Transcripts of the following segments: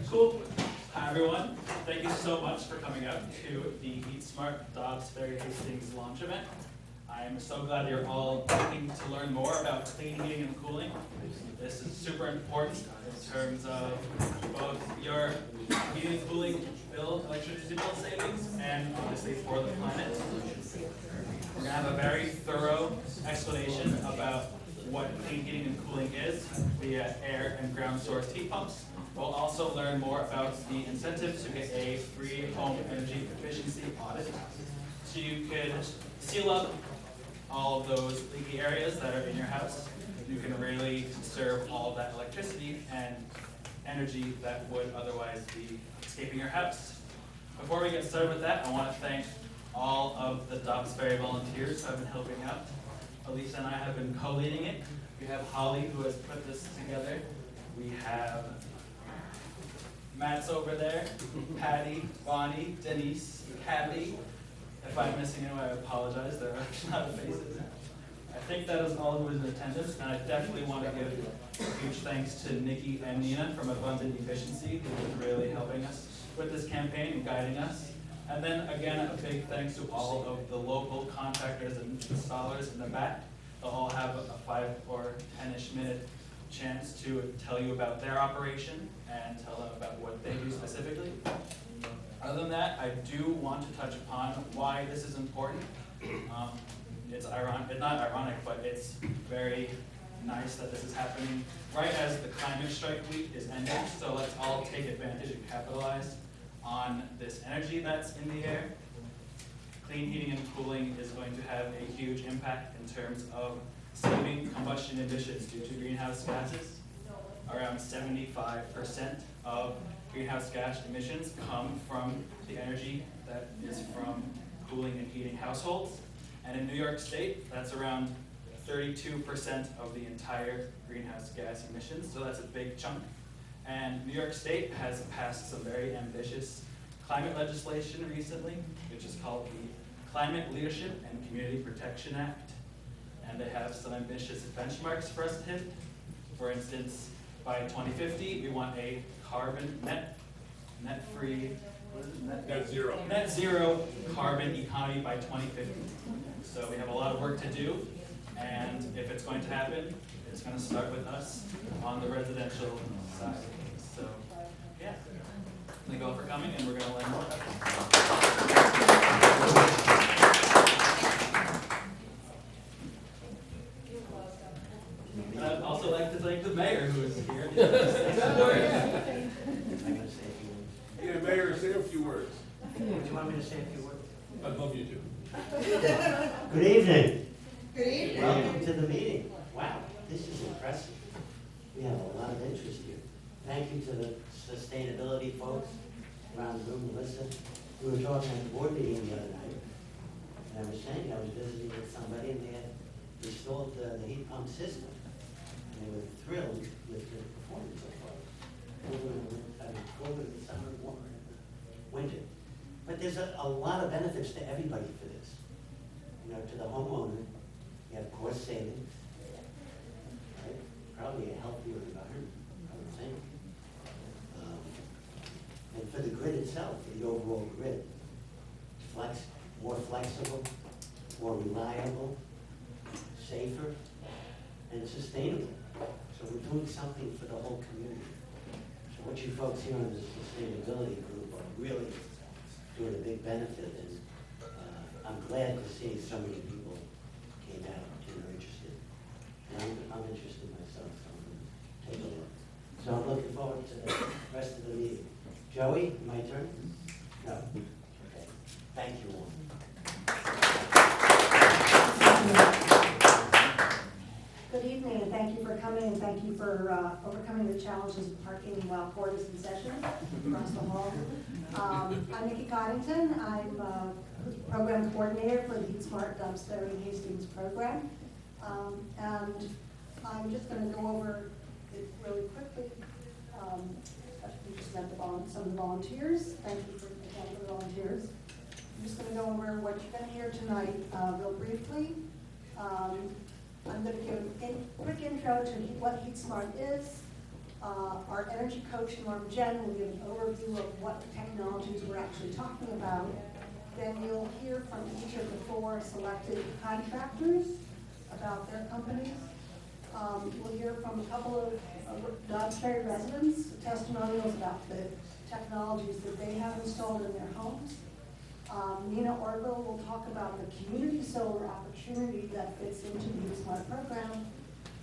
Cool. Hi everyone. Thank you so much for coming out to the HeatSmart Dobbs Ferry-Hastings launch event. I am so glad you're all looking to learn more about clean heating and cooling. This is super important in terms of both your heating and cooling bill, electricity bill savings, and obviously for the planet. We're going to have a very thorough explanation about what clean heating and cooling is via air and ground source heat pumps. We'll also learn more about the incentives to get a free home energy efficiency audit, so you could seal up all of those leaky areas that are in your house. You can really conserve all that electricity and energy that would otherwise be escaping your house. Before we get started with that, I want to thank all of the Dobbs Ferry volunteers who have been helping out. Elisa and I have been co-leading it. We have Holly, who has put this together. We have Matt's over there, Patty, Bonnie, Denise, Kathy. If I'm missing anyone, I apologize. There are a lot of faces. I think that is all who is in attendance, and I definitely want to give a huge thanks to Nikki and Nina from Abundant Efficiency, who is really helping us with this campaign and guiding us. And then again, a big thanks to all of the local contractors and installers in the back. They'll all have a 5 or 10-ish minute chance to tell you about their operation and tell them about what they do specifically. Other than that, I do want to touch upon why this is important. It's not ironic, but it's very nice that this is happening right as the climate strike week is ending. So let's all take advantage and capitalize on this energy that's in the air. Clean heating and cooling is going to have a huge impact in terms of saving combustion emissions due to greenhouse gases. Around 75% of greenhouse gas emissions come from the energy that is from cooling and heating households. And in New York State, that's around 32% of the entire greenhouse gas emissions, so that's a big chunk. And New York State has passed some very ambitious climate legislation recently, which is called the Climate Leadership and Community Protection Act. And they have some ambitious benchmarks for us to hit. For instance, by 2050, we want a carbon net zero carbon economy by 2050. So we have a lot of work to do, and if it's going to happen, it's going to start with us on the residential side. So, yeah. Thank you all for coming, and we're going to learn more about this. And I'd also like to thank the mayor who is here. Yeah, Mayor, say a few words. Do you want me to say a few words? I'd love you to. Good evening. Good evening. Welcome to the meeting. Wow, this is impressive. We have a lot of interest here. Thank you to the sustainability folks around the room. Melissa, we were talking at the board meeting the other night, and I was saying I was visiting with somebody, and they had installed the heat pump system, and they were thrilled with the performance so far. Over the summer, warmer in the winter. But there's a lot of benefits to everybody for this. You know, to the homeowner, you have cost savings, right? Probably a healthier environment, I would think. And for the grid itself, for the overall grid, more flexible, more reliable, safer, and sustainable. So we're doing something for the whole community. So what you folks here on the sustainability group are really doing a big benefit, and I'm glad to see so many people came out and are interested. And I'm interested myself, so I'm going to take a look. So I'm looking forward to the rest of the meeting. Joey, my turn? No? Okay. Thank you all. Good evening, and thank you for coming, and thank you for overcoming the challenges of parking while court is in session across the hall. I'm Nikki Coddington. I'm a program coordinator for the HeatSmart Dobbs Ferry-Hastings program. And I'm just going to go over it really quickly. We just met some of the volunteers. Thank you for the volunteers. I'm just going to go over what you're going to hear tonight real briefly. I'm going to give a quick intro to what HeatSmart is, Our energy coach, Norm Jen, will give an overview of what technologies we're actually talking about. Then you'll hear from each of the 4 selected contractors about their companies. We'll hear from a couple of Dobbs Ferry residents, testimonials about the technologies that they have installed in their homes. Nina Orville will talk about the community solar opportunity that fits into the HeatSmart program.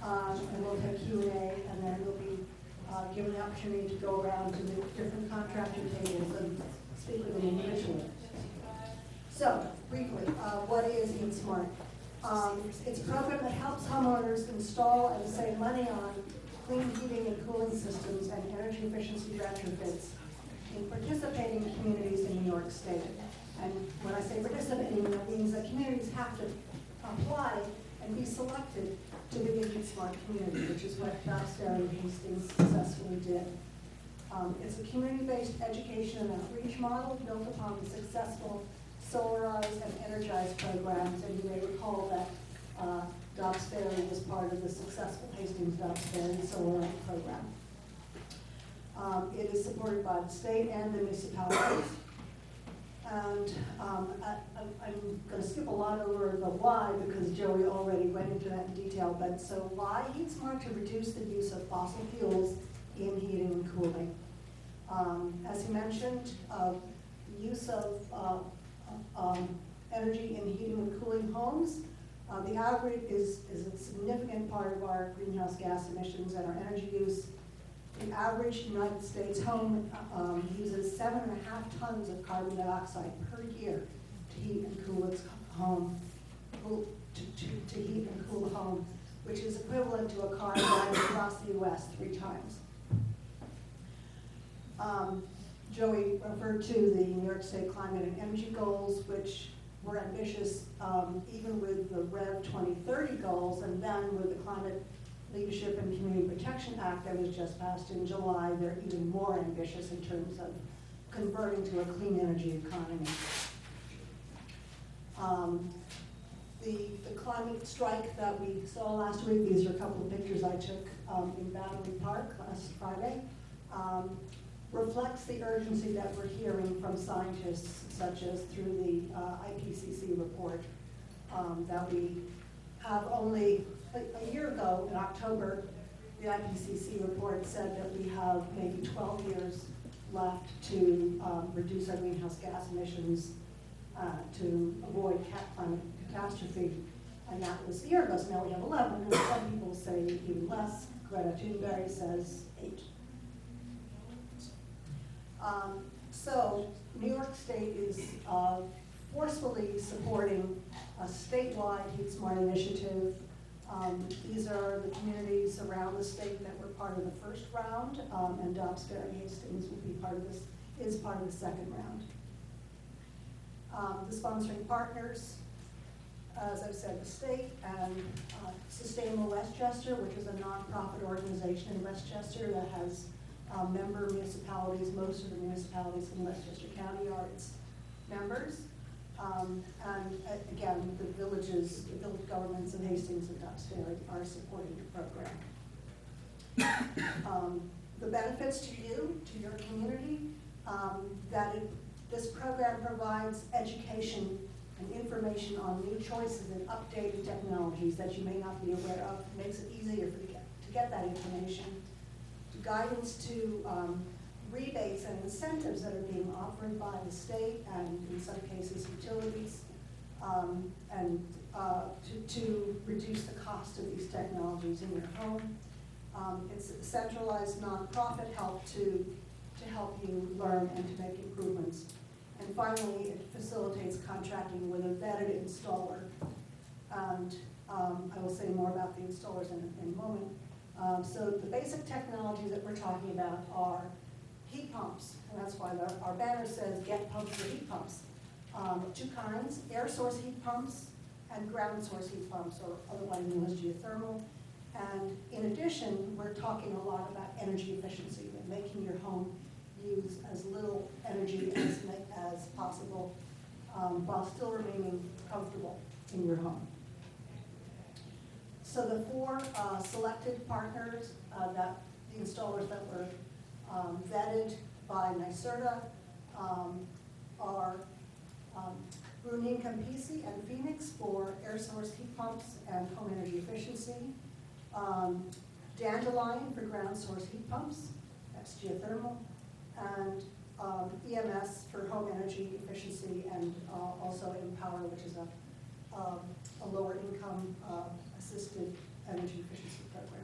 And we'll take Q&A, and then we'll be given the opportunity to go around to the different contractor tables and speak with them individually. So, briefly, what is HeatSmart? It's a program that helps homeowners install and save money on clean heating and cooling systems and energy efficiency retrofits in participating communities in New York State. And when I say participating, that means that communities have to apply and be selected to be a HeatSmart community, which is what Dobbs Ferry-Hastings successfully did. It's a community-based education and outreach model built upon the successful Solarize and Energize programs, and you may recall that Dobbs Ferry was part of the successful Hastings Dobbs Ferry Solarize program. It is supported by the state and the municipalities. And I'm going to skip a lot over the why because Joey already went into that in detail. But so why HeatSmart? To reduce the use of fossil fuels in heating and cooling. As he mentioned, the use of energy in heating and cooling homes. The average is a significant part of our greenhouse gas emissions and our energy use. The average United States home uses 7.5 tons of carbon dioxide per year to heat and cool its home, to heat and cool a home, which is equivalent to a car driving across the U.S. 3 times. Joey referred to the New York State climate and energy goals, which were ambitious even with the REV 2030 goals, and then with the Climate Leadership and Community Protection Act that was just passed in July, they're even more ambitious in terms of converting to a clean energy economy. The climate strike that we saw last week, these are a couple of pictures I took in Battery Park last Friday, reflects the urgency that we're hearing from scientists, such as through the IPCC report that we have only a year ago in October. The IPCC report said that we have maybe 12 years left to reduce our greenhouse gas emissions to avoid climate catastrophe. And that was a year ago, so now we have 11, and some people say even less. Greta Thunberg says 8. So New York State is forcefully supporting a statewide HeatSmart initiative. These are the communities around the state that were part of the first round, and Dobbs Ferry-Hastings will be part of this, is part of the second round. The sponsoring partners, as I've said, the state and Sustainable Westchester, which is a nonprofit organization in Westchester that has member municipalities. Most of the municipalities in Westchester County are its members. And again, the village governments in Hastings and Dobbs Ferry are supporting the program. The benefits to you, to your community, this program provides education and information on new choices and updated technologies that you may not be aware of. It makes it easier to get that information. Guidance to rebates and incentives that are being offered by the state and in some cases utilities, and to reduce the cost of these technologies in your home. It's a centralized nonprofit help to help you learn and to make improvements. And finally, it facilitates contracting with a vetted installer. And I will say more about the installers in a moment. So the basic technologies that we're talking about are heat pumps, and that's why our banner says get pumped for heat pumps. 2 kinds, air source heat pumps and ground source heat pumps, or otherwise known as geothermal. And in addition, we're talking a lot about energy efficiency and making your home use as little energy as possible while still remaining comfortable in your home. So the 4 selected partners that the installers that were vetted by NYSERDA are Brunin Campisi and Phoenix for air source heat pumps and home energy efficiency. Dandelion for ground source heat pumps, that's geothermal. And EMS for home energy efficiency, and also Empower, which is a lower income assisted energy efficiency program.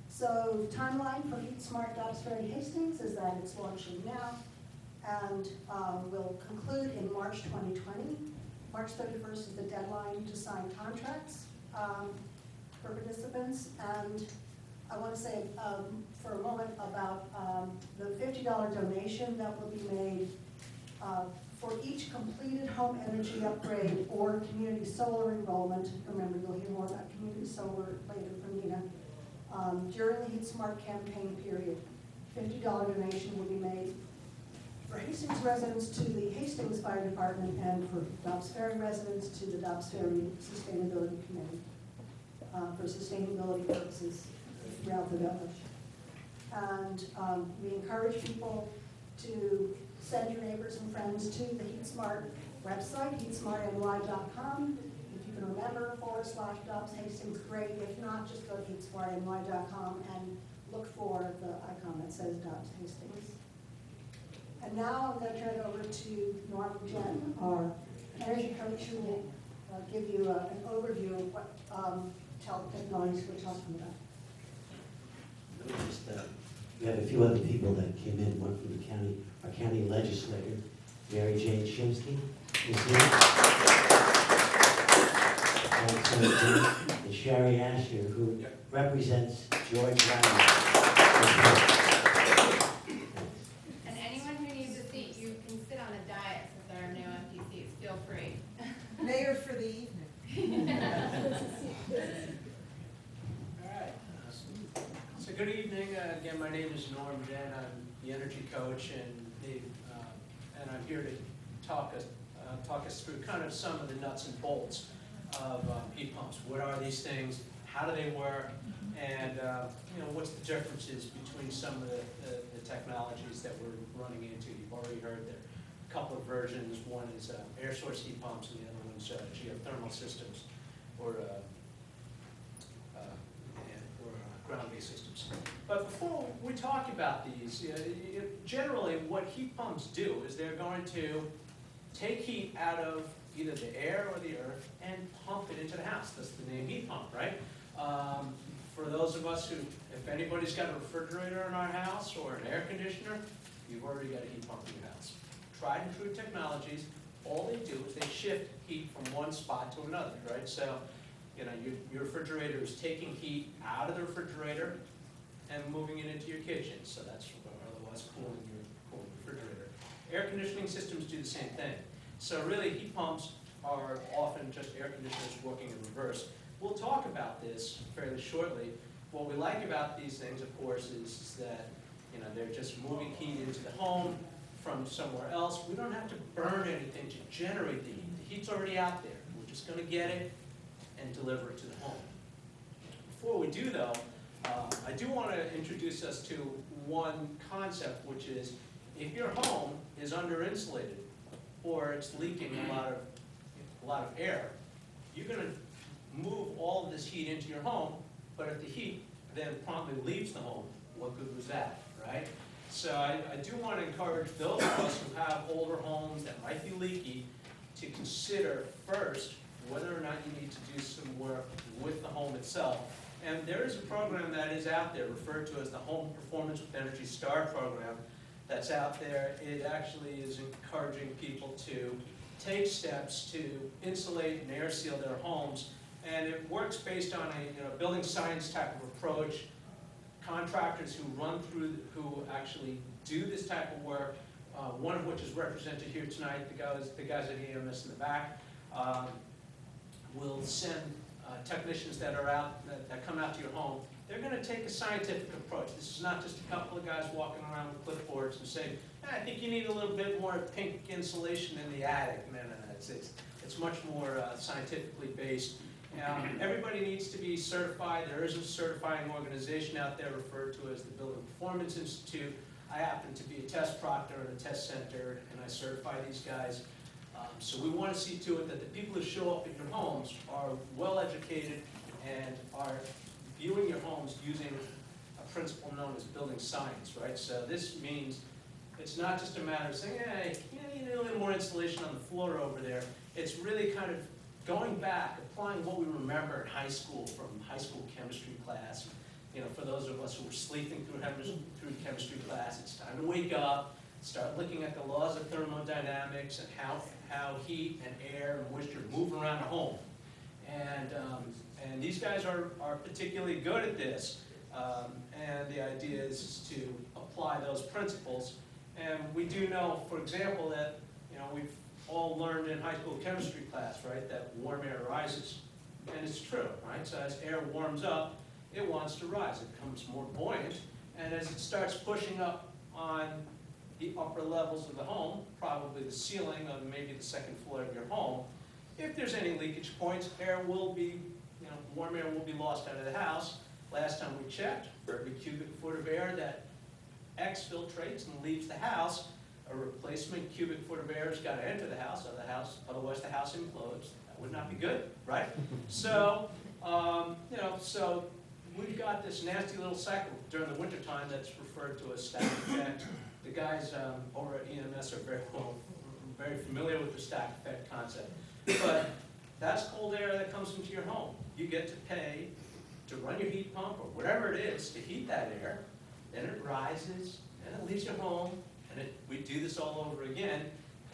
So timeline for HeatSmart Dobbs Ferry-Hastings is that it's launching now and will conclude in March 2020. March 31st is the deadline to sign contracts for participants. And I want to say for a moment about the $50 donation that will be made for each completed home energy upgrade or community solar enrollment. Remember, you'll hear more about community solar later from Nina. During the HeatSmart campaign period, $50 donation will be made for Hastings residents to the Hastings Fire Department and for Dobbs Ferry residents to the Dobbs Ferry Sustainability Committee for sustainability purposes throughout the village. And we encourage people to send your neighbors and friends to the HeatSmart website, heatsmartny.com. If you can remember /Dobbs Hastings, great. If not, just go to heatsmartny.com and look for the icon that says Dobbs Hastings. And now I'm going to turn it over to Norm Jen, our energy coach, who will give you an overview of what technologies we're talking about. We have a few other people that came in, one from the county, our county legislator, Mary Jane Shimsky, is here. And Sherry Asher, who represents George Ryan. And anyone who needs a seat, you can sit on the dais if there are no empty seats, feel free. Mayor for the evening. So good evening. Again, my name is Norm Jen. I'm the energy coach, and I'm here to talk us through kind of some of the nuts and bolts of heat pumps. What are these things? How do they work? And what's the differences between some of the technologies that we're running into? You've already heard there are a couple of versions. One is air source heat pumps, and the other one's geothermal systems, or ground-based systems. But before we talk about these, generally what heat pumps do is they're going to take heat out of either the air or the earth and pump it into the house. That's the name heat pump, right? For those of us who, if anybody's got a refrigerator in our house or an air conditioner, you've already got a heat pump in your house. Tried and true technologies, all they do is they shift heat from one spot to another, right? So, your refrigerator is taking heat out of the refrigerator and moving it into your kitchen. So that's otherwise cooling your refrigerator. Air conditioning systems do the same thing. So really, heat pumps are often just air conditioners working in reverse. We'll talk about this fairly shortly. What we like about these things, of course, is that they're just moving heat into the home from somewhere else. We don't have to burn anything to generate the heat. The heat's already out there. We're just going to get it and deliver it to the home. Before we do, though, I do want to introduce us to one concept, which is if your home is under-insulated or it's leaking a lot of air, you're going to move all of this heat into your home, but if the heat then promptly leaves the home, what good was that, right? So I do want to encourage those of us who have older homes that might be leaky to consider first whether or not you need to do some work with the home itself. And there is a program that is out there referred to as the Home Performance with Energy Star program that's out there. It actually is encouraging people to take steps to insulate and air seal their homes. And it works based on a building science type of approach. Contractors who actually do this type of work, one of which is represented here tonight, the guys at EMS in the back, will send technicians that come out to your home. They're going to take a scientific approach. This is not just a couple of guys walking around with clipboards and saying, I think you need a little bit more pink insulation in the attic. No. It's much more scientifically based. Everybody needs to be certified. There is a certifying organization out there referred to as the Building Performance Institute. I happen to be a test proctor and a test center, and I certify these guys. So we want to see to it that the people who show up in your homes are well educated and are viewing your homes using a principle known as building science, right? So this means it's not just a matter of saying, hey, you need a little more insulation on the floor over there. It's really kind of going back, applying what we remember in high school from high school chemistry class. You know, for those of us who were sleeping through chemistry class, it's time to wake up, start looking at the laws of thermodynamics and how heat and air and moisture move around a home. And these guys are particularly good at this. And the idea is to apply those principles. And we do know, for example, that we've all learned in high school chemistry class, right, that warm air rises. And it's true, right? So as air warms up, it wants to rise. It becomes more buoyant. And as it starts pushing up on the upper levels of the home, probably the ceiling of maybe the second floor of your home, if there's any leakage points, air will be, warm air will be lost out of the house. Last time we checked, for every cubic foot of air that exfiltrates and leaves the house, a replacement cubic foot of air has got to enter the house, otherwise the house implodes. That would not be good, right? So, so we've got this nasty little cycle during the wintertime that's referred to as static effect. The guys over at EMS are very familiar with the static effect concept. But that's cold air that comes into your home. You get to pay to run your heat pump or whatever it is to heat that air. Then it rises, and it leaves your home, and we do this all over again.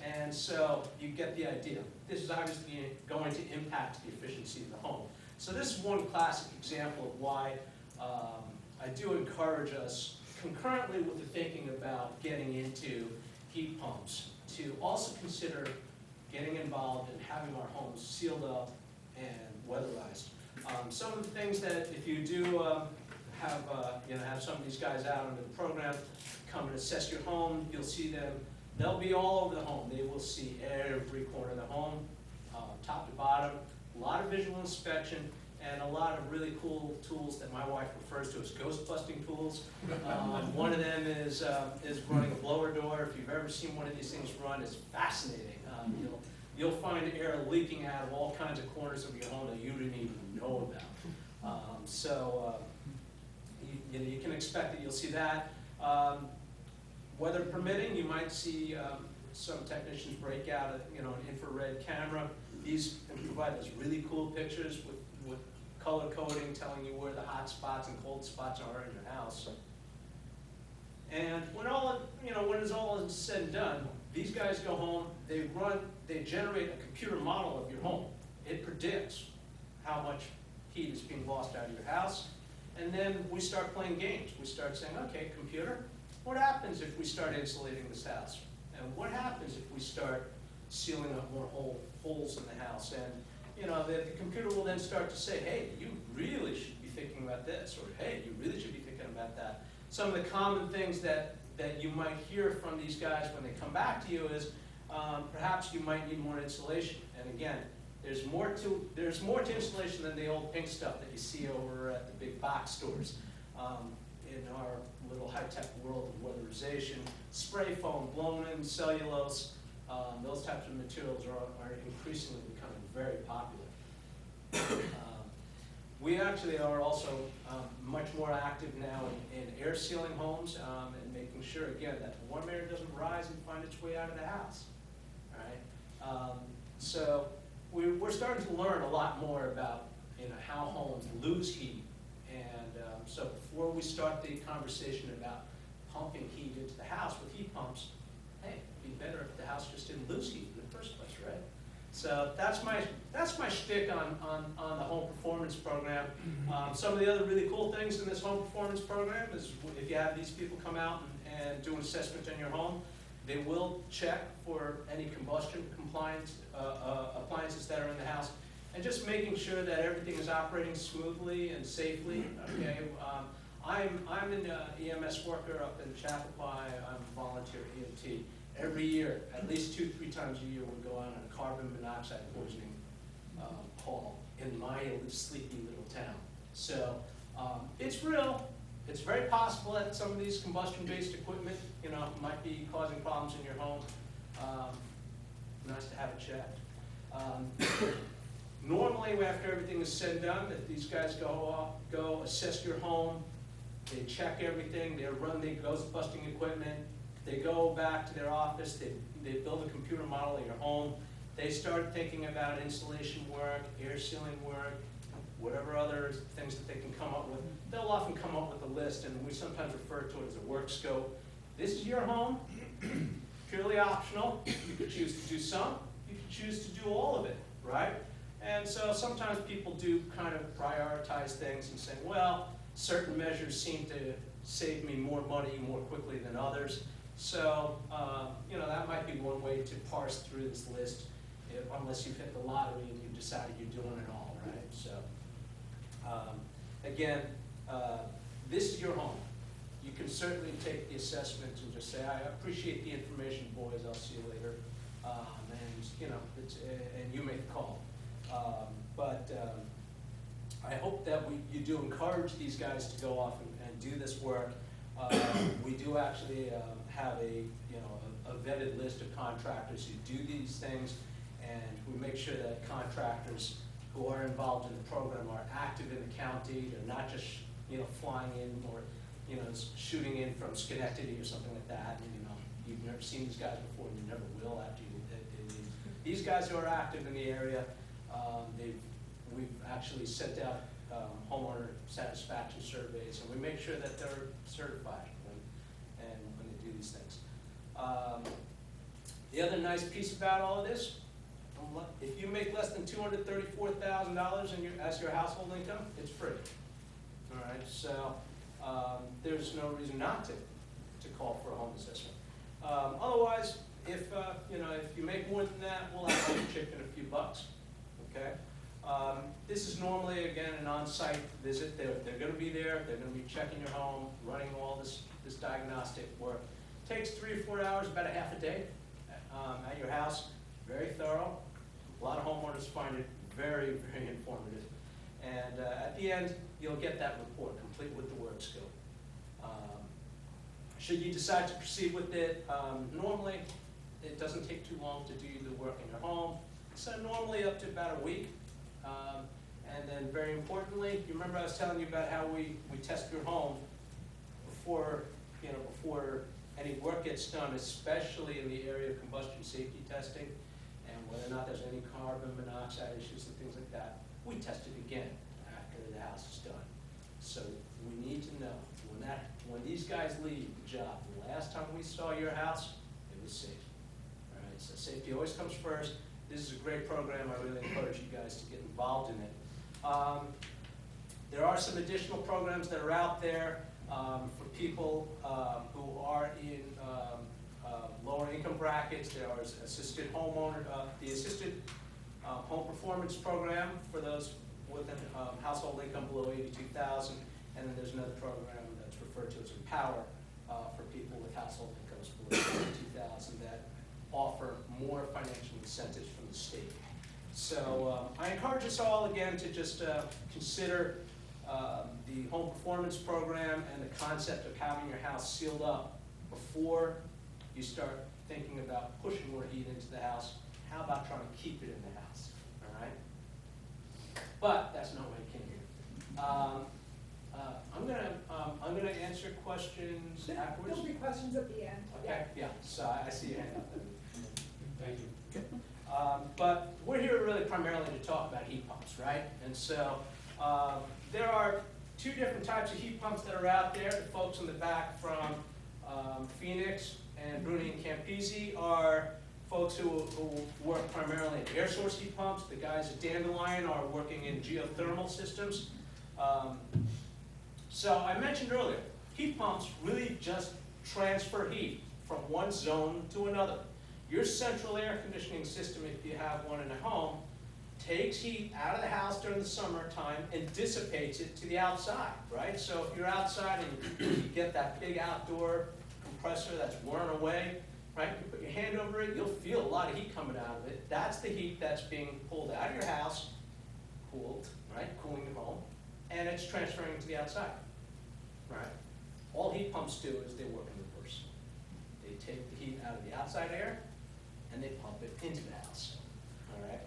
And so you get the idea. This is obviously going to impact the efficiency of the home. So this is one classic example of why I do encourage us, concurrently with the thinking about getting into heat pumps, to also consider getting involved in having our homes sealed up and weatherized. Some of the things that if you do have some of these guys out under the program come and assess your home, you'll see them. They'll be all over the home. They will see every corner of the home, top to bottom. A lot of visual inspection and a lot of really cool tools that my wife refers to as ghost-busting tools. One of them is running a blower door. If you've ever seen one of these things run, it's fascinating. You'll find air leaking out of all kinds of corners of your home that you didn't even know about. You can expect that you'll see that. Weather permitting, you might see some technicians break out an infrared camera. These provide those really cool pictures with color coding telling you where the hot spots and cold spots are in your house. And when it's all said and done, these guys go home, they generate a computer model of your home. It predicts how much heat is being lost out of your house. And then we start playing games. We start saying, okay, computer, what happens if we start insulating this house? And what happens if we start sealing up more holes in the house? And the computer will then start to say, hey, you really should be thinking about this, or hey, you really should be thinking about that. Some of the common things that you might hear from these guys when they come back to you is perhaps you might need more insulation. And again, there's more to insulation than the old pink stuff that you see over at the big box stores. In our little high-tech world of weatherization, spray foam, blown-in cellulose, those types of materials are increasingly becoming very popular. We actually are also much more active now in air sealing homes and making sure, again, that warm air doesn't rise and find its way out of the house. All right? So we're starting to learn a lot more about how homes lose heat. And so before we start the conversation about pumping heat into the house with heat pumps, hey, it'd be better if the house just didn't lose heat in the first place, right? So that's my shtick on the home performance program. Some of the other really cool things in this home performance program is if you have these people come out and do an assessment on your home, they will check for any combustion compliance appliances that are in the house, and just making sure that everything is operating smoothly and safely. Okay, I'm an EMS worker up in Chappaqua. I'm a volunteer EMT. Every year, at least 2-3 times a year, we go out on a carbon monoxide poisoning call in my sleepy little town. So it's real. It's very possible that some of these combustion-based equipment, might be causing problems in your home. Nice to have it checked. Normally, after everything is said and done, that these guys go assess your home, they check everything, they run the ghost-busting equipment, they go back to their office, they build a computer model of your home, they start thinking about insulation work, air sealing work, whatever other things that they can come up with. They'll often come up with a list, and we sometimes refer to it as a work scope. This is your home, purely optional. You could choose to do some, you could choose to do all of it, right? And so sometimes people do kind of prioritize things and say, well, certain measures seem to save me more money more quickly than others. So, that might be one way to parse through this list, unless you've hit the lottery and you've decided you're doing it all, right? So, again, this is your home. You can certainly take the assessment and just say, I appreciate the information, boys, I'll see you later. And you make the call. I hope that you do encourage these guys to go off and do this work. We do actually have a vetted list of contractors who do these things, and we make sure that contractors who are involved in the program are active in the county. They're not just flying in or shooting in from Schenectady or something like that. And, you've never seen these guys before, and you never will after you leave. These guys who are active in the area, we've actually sent out homeowner satisfaction surveys, and we make sure that they're certified when they do these things. The other nice piece about all of this, if you make less than $234,000 as your household income, it's free. All right, so there's no reason not to call for a home assessment. Otherwise, if you make more than that, we'll have to chip in a few bucks. Okay. This is normally, again, an on-site visit. They're going to be there. They're going to be checking your home, running all this diagnostic work. Takes 3 or 4 hours, about a half a day at your house. Very thorough. A lot of homeowners find it very, very informative. And at the end, you'll get that report, complete with the work scope. Should you decide to proceed with it, normally it doesn't take too long to do the work in your home. So normally up to about a week. And then very importantly, you remember I was telling you about how we test your home before any work gets done, especially in the area of combustion safety testing, and whether or not there's any carbon monoxide issues and things like that. We test it again after the house is done. So we need to know when these guys leave the job, the last time we saw your house, it was safe. All right, so safety always comes first. This is a great program. I really encourage you guys to get involved in it. There are some additional programs that are out there for people who are in lower income brackets. There are assisted the assisted home performance program for those with a household income below $82,000, and then there's another program that's referred to as Empower for people with household incomes below $82,000 that offer more financial incentives from the state. So I encourage us all again to just consider the home performance program and the concept of having your house sealed up before you start thinking about pushing more heat into the house. How about trying to keep it in the house? All right. But that's not why I came here. I'm gonna answer questions afterwards. There'll be questions at the end. Okay. Yeah. So I see your hand up. Thank you. But we're here really primarily to talk about heat pumps, right? And so there are 2 different types of heat pumps that are out there. The folks in the back from Phoenix and Bruni and Campisi are folks who work primarily in air source heat pumps. The guys at Dandelion are working in geothermal systems. So I mentioned earlier, heat pumps really just transfer heat from one zone to another. Your central air conditioning system, if you have one in a home, takes heat out of the house during the summertime and dissipates it to the outside, right? So if you're outside and you get that big outdoor compressor that's whirring away, right? You put your hand over it, you'll feel a lot of heat coming out of it. That's the heat that's being pulled out of your house cooled, right, cooling your home, and it's transferring to the outside, right? All heat pumps do is they work in reverse. They take the heat out of the outside air, and they pump it into the house, all right?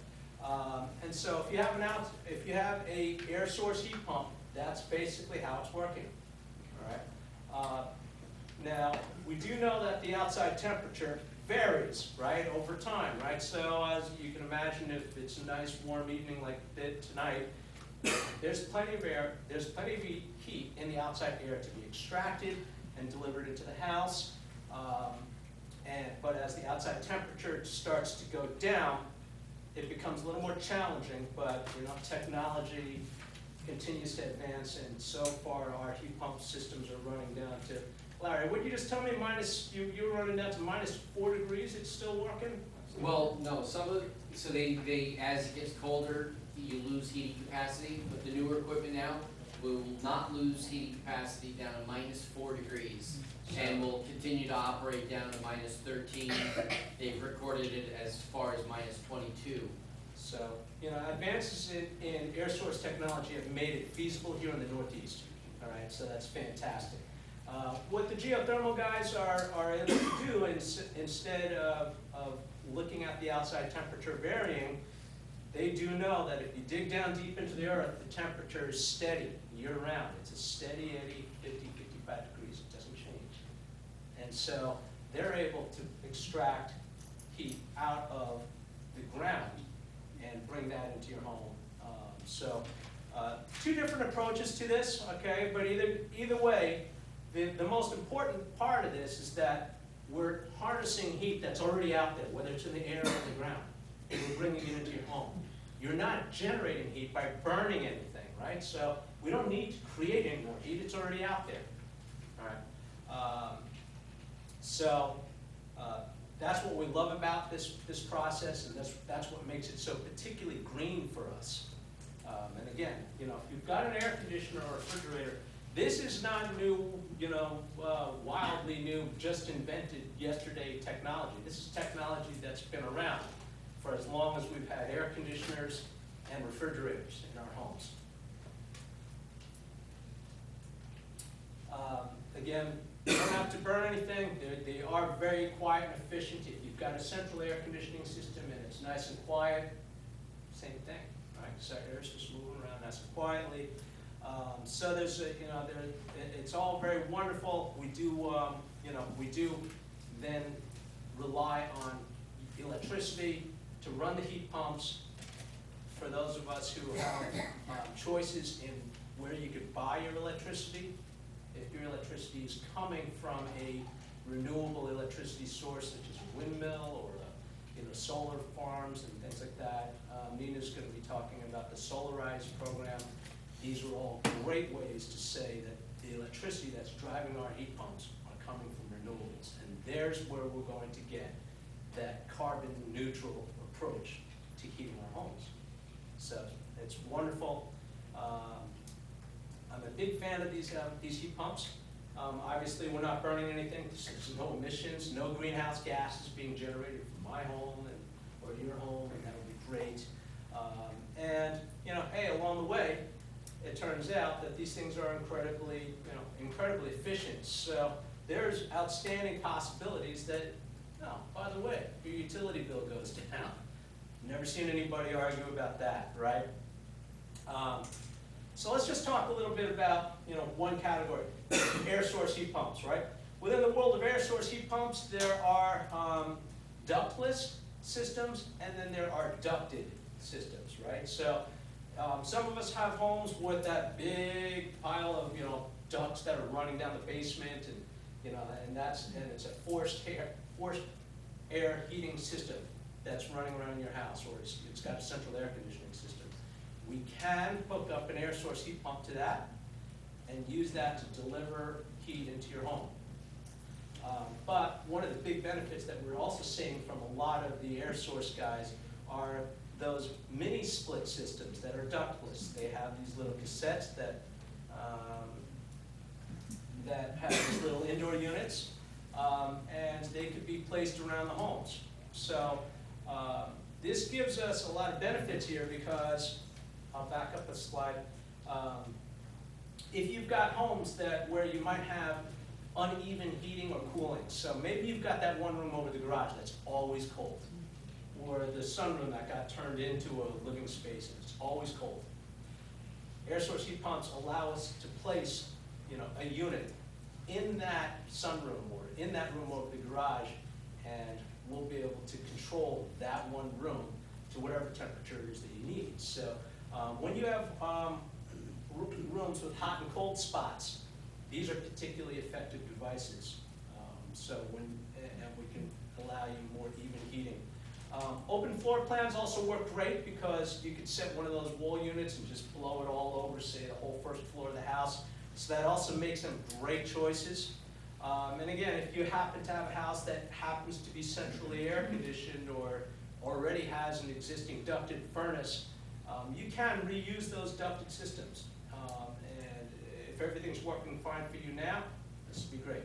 And so if you have a air source heat pump, that's basically how it's working, all right? Now, we do know that the outside temperature varies, right, over time, right? So as you can imagine, if it's a nice warm evening like tonight, there's plenty of air, there's plenty of heat in the outside air to be extracted and delivered into the house. But as the outside temperature starts to go down, it becomes a little more challenging, but technology continues to advance, and so far our heat pump systems are running down to, Larry, would you just tell me you were running down to -4 degrees, it's still working? Well, no, so they, as it gets colder, you lose heating capacity, but the newer equipment now will not lose heating capacity down to -4 degrees, and will continue to operate down to -13. They've recorded it as far as -22. So, advances in air source technology have made it feasible here in the Northeast, all right, so that's fantastic. What the geothermal guys are able to do, instead of looking at the outside temperature varying, they do know that if you dig down deep into the earth, the temperature is steady year-round. It's a steady eddy, 50, 55 degrees, it doesn't change. And so they're able to extract heat out of the ground and bring that into your home. Two different approaches to this, okay, but either way, the most important part of this is that we're harnessing heat that's already out there, whether it's in the air or in the ground, and we're bringing it into your home. You're not generating heat by burning anything, right? So we don't need to create any more heat, it's already out there, all right? That's what we love about this process, and that's what makes it so particularly green for us. And again, if you've got an air conditioner or a refrigerator, this is not new, wildly new, just invented yesterday technology. This is technology that's been around for as long as we've had air conditioners and refrigerators in our homes. Again, you don't have to burn anything. They are very quiet and efficient. If you've got a central air conditioning system and it's nice and quiet, same thing, right? So air's just moving around nice and quietly. So there's it's all very wonderful. We do then rely on electricity to run the heat pumps. For those of us who have choices in where you could buy your electricity, if your electricity is coming from a renewable electricity source such as a windmill or solar farms and things like that, Nina's going to be talking about the Solarize program. These are all great ways to say that the electricity that's driving our heat pumps are coming from renewables, and there's where we're going to get that carbon neutral approach to heating our homes. So it's wonderful. I'm a big fan of these heat pumps. Obviously, we're not burning anything. There's no emissions, no greenhouse gases being generated from my home or your home, and that would be great. And hey, along the way, it turns out that these things are incredibly efficient. So there's outstanding possibilities that, by the way, your utility bill goes down. Never seen anybody argue about that, right? So let's just talk a little bit about, one category, air source heat pumps, right? Within the world of air source heat pumps, there are ductless systems, and then there are ducted systems, right? So some of us have homes with that big pile of, ducts that are running down the basement, and, and it's a forced air heating system that's running around your house, or it's got a central air conditioning system. We can hook up an air source heat pump to that and use that to deliver heat into your home. But one of the big benefits that we're also seeing from a lot of the air source guys are those mini split systems that are ductless. They have these little cassettes that have these little indoor units, and they could be placed around the homes. So this gives us a lot of benefits here because I'll back up a slide. If you've got homes where you might have uneven heating or cooling, so maybe you've got that one room over the garage that's always cold, or the sunroom that got turned into a living space and it's always cold. Air source heat pumps allow us to place, a unit in that sunroom or in that room over the garage, and we'll be able to control that one room to whatever temperature it is that you need. So when you have rooms with hot and cold spots, these are particularly effective devices. And we can allow you more even heating. Open floor plans also work great because you could set one of those wall units and just blow it all over, say, the whole first floor of the house. So that also makes them great choices. And again, if you happen to have a house that happens to be centrally air conditioned or already has an existing ducted furnace, you can reuse those ducted systems. And if everything's working fine for you now, this would be great.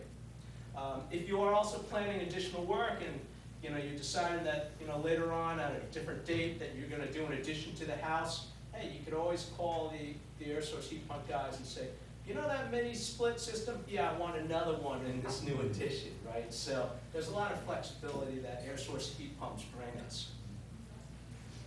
If you are also planning additional work and you decided that later on at a different date that you're going to do an addition to the house, hey, you could always call the air source heat pump guys and say, that mini split system? Yeah, I want another one in this new addition, right? So there's a lot of flexibility that air source heat pumps bring us.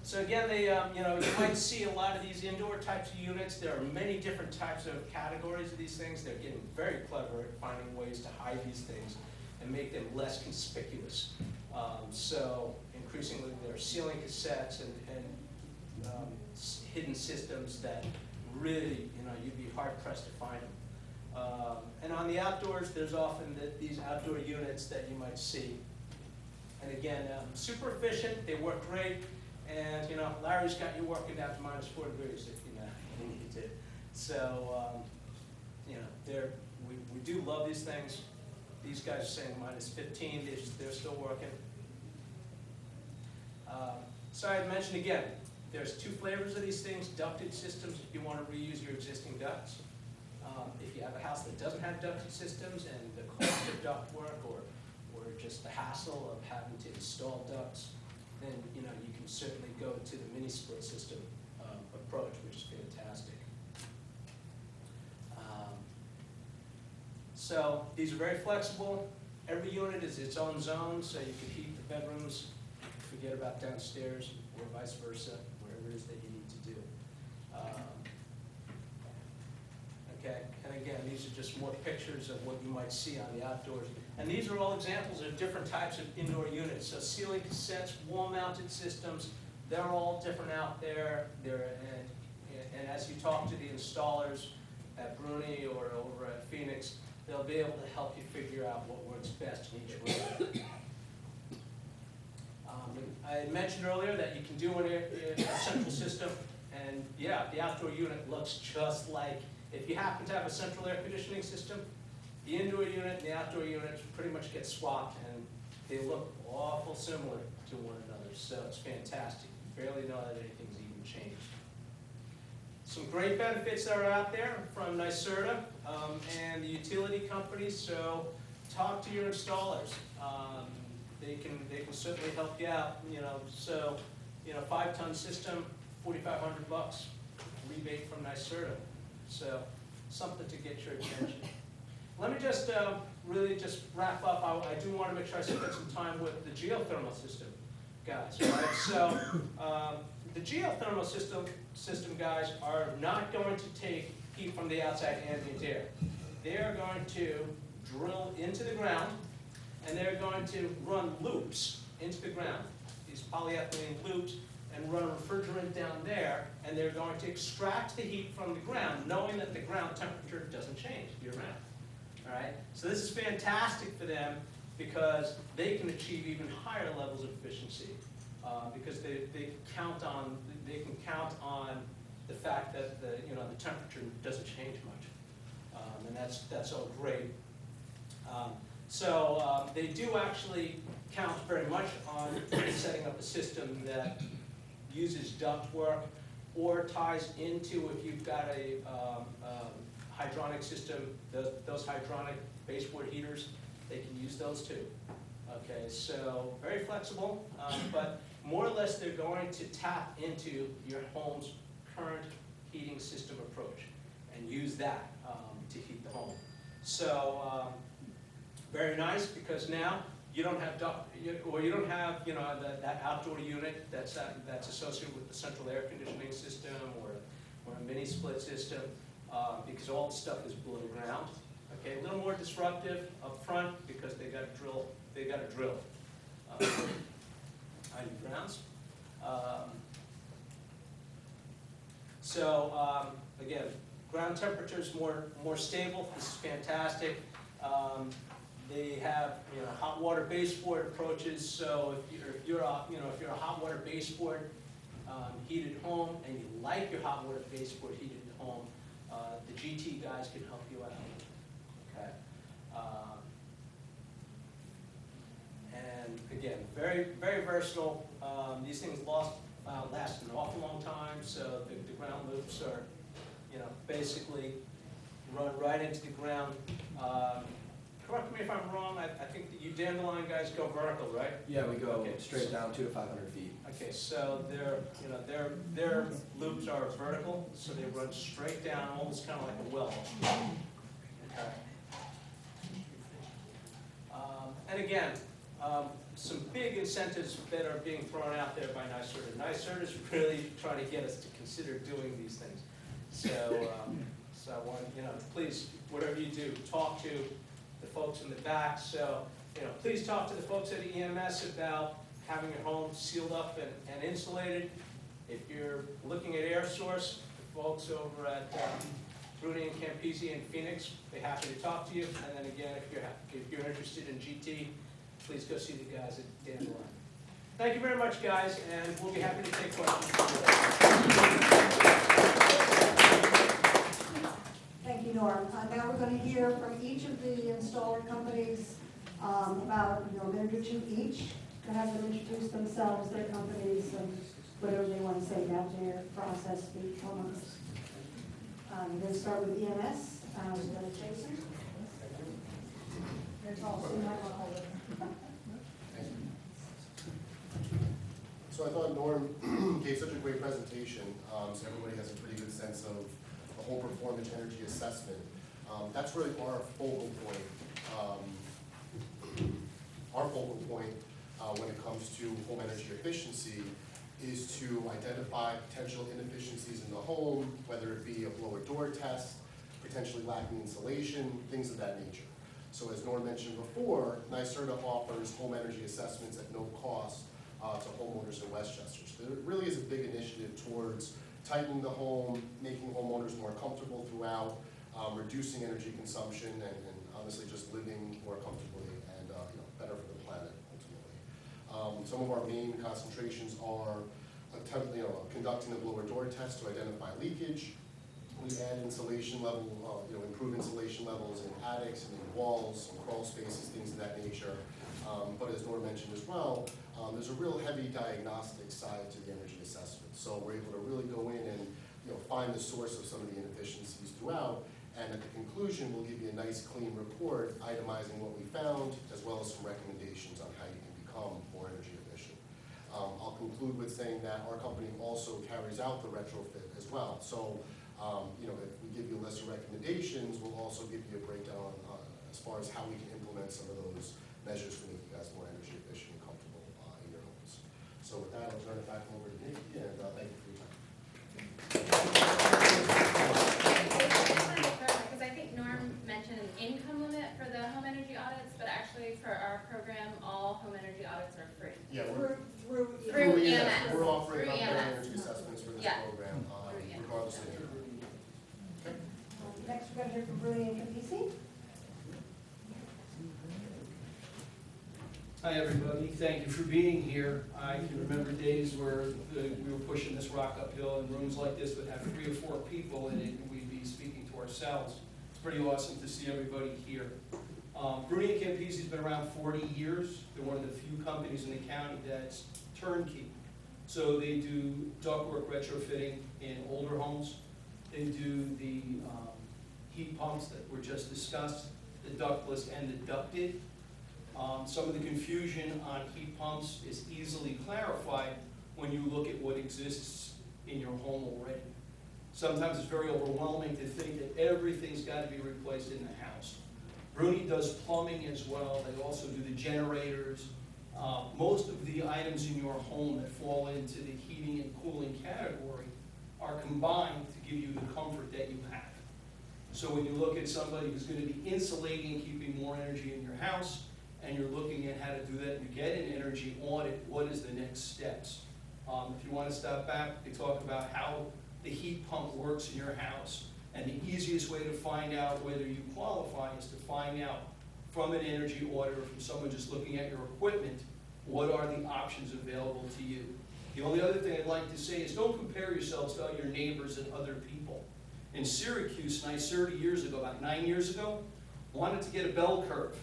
So again, you might see a lot of these indoor types of units. There are many different types of categories of these things. They're getting very clever at finding ways to hide these things and make them less conspicuous. So increasingly, there are ceiling cassettes and hidden systems that really, you'd be hard-pressed to find them. And on the outdoors, there's often these outdoor units that you might see. And again, super efficient, they work great, and Larry's got you working down to -4 degrees if you need to. So, we do love these things. These guys are saying -15, they're still working. So I had mentioned again, there's 2 flavors of these things: ducted systems if you want to reuse your existing ducts. If you have a house that doesn't have ducted systems and the cost of duct work or just the hassle of having to install ducts, then you can certainly go to the mini split system approach, which is fantastic. So these are very flexible. Every unit is its own zone, so you can heat the bedrooms, forget about downstairs, or vice versa, whatever it is that you need to do. Okay, and again, these are just more pictures of what you might see on the outdoors. And these are all examples of different types of indoor units. So ceiling cassettes, wall-mounted systems, they're all different out there. And as you talk to the installers at Bruni or over at Phoenix, they'll be able to help you figure out what works best in each room. I had mentioned earlier that you can do a central system, and yeah, the outdoor unit looks just like, if you happen to have a central air conditioning system, the indoor unit and the outdoor unit pretty much get swapped, and they look awful similar to one another, so it's fantastic. You barely know that anything's even changed. Some great benefits that are out there from NYSERDA and the utility companies, so talk to your installers. They can certainly help you out, so 5-ton system, $4,500 rebate from NYSERDA. So something to get your attention. Let me just really just wrap up. I do want to make sure I spend some time with the geothermal system guys. Right? So the geothermal system guys are not going to take heat from the outside ambient air. They are going to drill into the ground, and they're going to run loops into the ground, these polyethylene loops, and run refrigerant down there, and they're going to extract the heat from the ground, knowing that the ground temperature doesn't change year-round. All right? So this is fantastic for them because they can achieve even higher levels of efficiency because they can count on the fact that the temperature doesn't change much, and that's all great. So they do actually count very much on setting up a system that uses duct work or ties into, if you've got a hydronic system, those hydronic baseboard heaters, they can use those too. Okay, so very flexible, but more or less they're going to tap into your home's current heating system approach and use that to heat the home. So very nice, because now you don't have you don't have that outdoor unit that's associated with the central air conditioning system or a mini split system, because all the stuff is below ground. Okay, a little more disruptive up front because they got to drill undergrounds. Again, ground temperature is more stable. This is fantastic. They have hot water baseboard approaches. So if you're a hot water baseboard heated home and you like your hot water baseboard heated home, the GT guys can help you out. Okay. And again, very, very versatile. These things last an awful long time, so the ground loops are, basically run right into the ground. Correct me if I'm wrong, I think that you dandelion guys go vertical, right? Yeah, we go Okay, straight down 2 to 500 feet. Okay, so their loops are vertical, so they run straight down, almost kind of like a well. Okay. And again, some big incentives that are being thrown out there by NYSERDA. NYSERDA is really trying to get us to consider doing these things. So, I want, please, whatever you do, talk to the folks in the back. So, please talk to the folks at EMS about having your home sealed up and insulated. If you're looking at air source, the folks over at Bruni and Campisi in Phoenix, they're happy to talk to you. And then again, if you're interested in GT, please go see the guys at Dandelion. Thank you very much, guys, and we'll be happy to take questions. Thank you, Norm. Now we're going to hear from each of the installer companies about a minute or two each, to have them introduce themselves, their companies, and whatever they want to say about their process with homeowners. I'm going to start with EMS. Jason. There's also So I thought Norm gave such a great presentation, so everybody has a pretty good sense of the whole performance energy assessment. That's really our focal point. Our focal point when it comes to home energy efficiency is to identify potential inefficiencies in the home, whether it be a blower door test, potentially lacking insulation, things of that nature. So as Norm mentioned before, NYSERDA offers home energy assessments at no cost to homeowners in Westchester. So there really is a big initiative towards tightening the home, making homeowners more comfortable throughout, reducing energy consumption, and honestly just living more comfortably and better for the planet ultimately. Some of our main concentrations are conducting a blower door test to identify leakage. We add insulation level, improve insulation levels in attics and in walls, and crawl spaces, things of that nature. But as Norm mentioned as well, there's a real heavy diagnostic side to the energy assessment. So we're able to really go in and find the source of some of the inefficiencies throughout, and at the conclusion we'll give you a nice clean report itemizing what we found, as well as some recommendations on how you can become more energy efficient. I'll conclude with saying that our company also carries out the retrofit as well. So if we give you a list of recommendations, we'll also give you a breakdown as far as how we can implement some of those measures to make you guys more energy efficient and comfortable in your homes. So with that, I'll turn it back over to Nikki, and thank you for your time. Because I think Norm mentioned an income limit for the home energy audits, but actually for our program, all home energy audits are free. Yeah, Through EMS. EMS. We're offering Through energy EMS. assessments for this Yeah. program, regardless of income. Okay. Next, we're going to hear from Bruni and Campisi. Hi, everybody. Thank you for being here. I can remember days where we were pushing this rock uphill, and rooms like this would have 3 or 4 people in it, and we'd be speaking to ourselves. It's pretty awesome to see everybody here. Bruni and Campisi's been around 40 years. They're one of the few companies in the county that's turnkey. So they do ductwork retrofitting in older homes. They do the heat pumps that were just discussed, the ductless and the ducted. Some of the confusion on heat pumps is easily clarified when you look at what exists in your home already. Sometimes it's very overwhelming to think that everything's got to be replaced in the house. Bruni does plumbing as well. They also do the generators. Most of the items in your home that fall into the heating and cooling category are combined to give you the comfort that you have. So when you look at somebody who's going to be insulating and keeping more energy in your house, and you're looking at how to do that, and you get an energy audit, what is the next steps? If you want to step back, they talk about how the heat pump works in your house. And the easiest way to find out whether you qualify is to find out from an energy audit or from someone just looking at your equipment, what are the options available to you. The only other thing I'd like to say is don't compare yourselves to your neighbors and other people. In Syracuse, 30 years ago, about 9 years ago, wanted to get a bell curve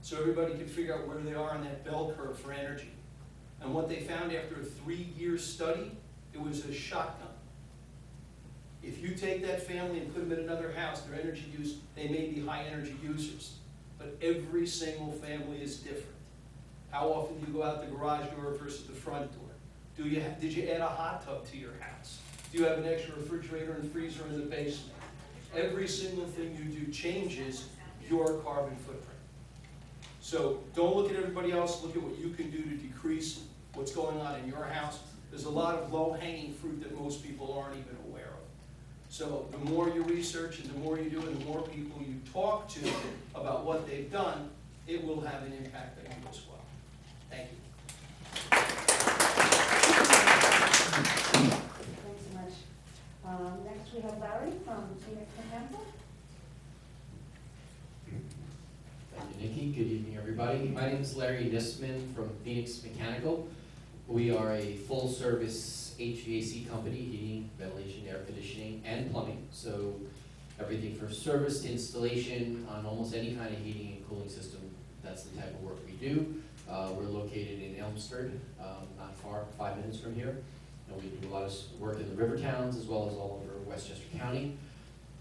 so everybody could figure out where they are on that bell curve for energy. And what they found after a 3-year study, it was a shotgun. If you take that family and put them in another house, their energy use, they may be high energy users, but every single family is different. How often do you go out the garage door versus the front door? Did you add a hot tub to your house? Do you have an extra refrigerator and freezer in the basement? Every single thing you do changes your carbon footprint. So don't look at everybody else, look at what you can do to decrease what's going on in your house. There's a lot of low-hanging fruit that most people aren't even aware of. So the more you research and the more you do and the more people you talk to about what they've done, it will have an impact on you as well. Thank you. Thanks so much. Next we have Larry from Phoenix Mechanical. Thank you, Nikki. Good evening, everybody. My name is Larry Nisman from Phoenix Mechanical. We are a full-service HVAC company, heating, ventilation, air conditioning, and plumbing. So everything from service to installation on almost any kind of heating and cooling system, that's the type of work we do. We're located in Elmsford, not far, 5 minutes from here. And we do a lot of work in the river towns as well as all over Westchester County.